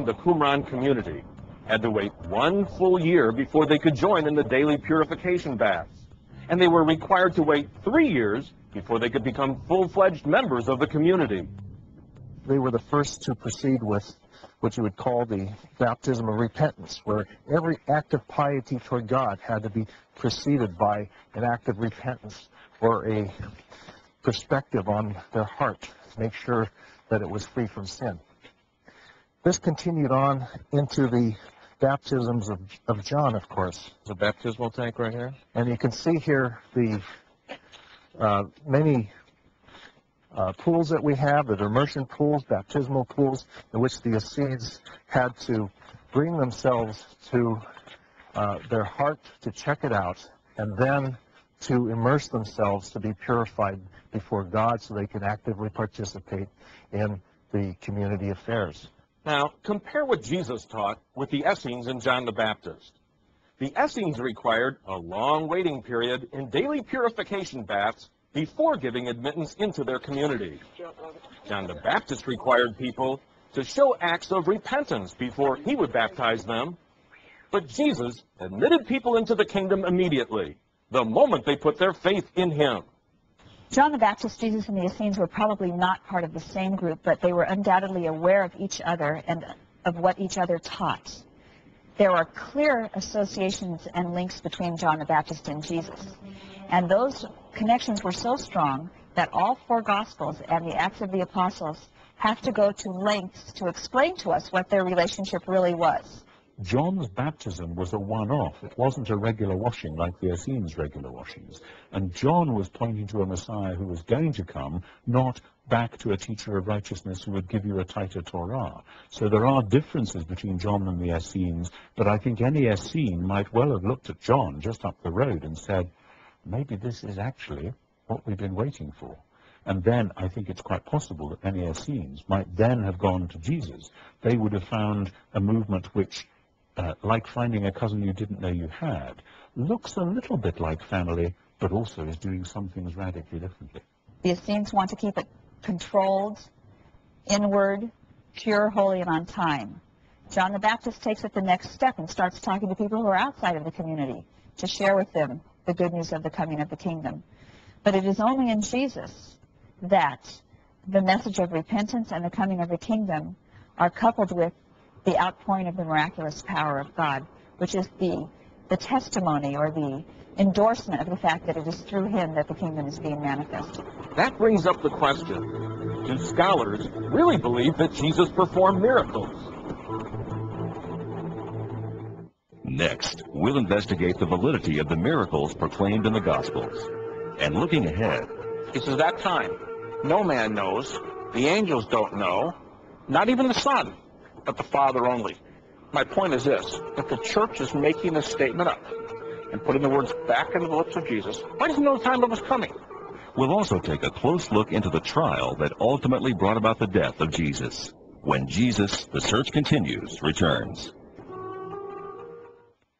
the Qumran community had to wait 1 full year before they could join in the daily purification baths. And they were required to wait 3 years before they could become full-fledged members of the community. They were the first to proceed with what you would call the baptism of repentance, where every act of piety toward God had to be preceded by an act of repentance or a perspective on their heart to make sure that it was free from sin. This continued on into the baptisms of John, of course. The baptismal tank right here. And you can see here the many pools that we have, that are immersion pools, baptismal pools, in which the Essenes had to bring themselves to their heart to check it out, and then to immerse themselves to be purified before God so they can actively participate in the community affairs. Now, compare what Jesus taught with the Essenes and John the Baptist. The Essenes required a long waiting period in daily purification baths before giving admittance into their community. John the Baptist required people to show acts of repentance before he would baptize them. But Jesus admitted people into the kingdom immediately, the moment they put their faith in him. John the Baptist, Jesus, and the Essenes were probably not part of the same group, but they were undoubtedly aware of each other and of what each other taught. There are clear associations and links between John the Baptist and Jesus. And those connections were so strong that all 4 Gospels and the Acts of the Apostles have to go to lengths to explain to us what their relationship really was. John's baptism was a one-off. It wasn't a regular washing like the Essenes' regular washings. And John was pointing to a Messiah who was going to come, not back to a teacher of righteousness who would give you a tighter Torah. So there are differences between John and the Essenes, but I think any Essene might well have looked at John just up the road and said, maybe this is actually what we've been waiting for. And then I think it's quite possible that many Essenes might then have gone to Jesus. They would have found a movement which, like finding a cousin you didn't know you had, looks a little bit like family, but also is doing some things radically differently. The Essenes want to keep it controlled, inward, pure, holy, and on time. John the Baptist takes it the next step and starts talking to people who are outside of the community to share with them the good news of the coming of the kingdom. But it is only in Jesus that the message of repentance and the coming of the kingdom are coupled with the outpouring of the miraculous power of God, which is the testimony or the endorsement of the fact that it is through him that the kingdom is being manifested. That brings up the question, do scholars really believe that Jesus performed miracles? Next, we'll investigate the validity of the miracles proclaimed in the Gospels. And looking ahead, He says, that time, no man knows, the angels don't know, not even the Son, but the Father only. My point is this, if the church is making this statement up and putting the words back into the lips of Jesus, why doesn't know the time that was coming? we'll also take a close look into the trial that ultimately brought about the death of Jesus. When Jesus, the Search Continues, returns.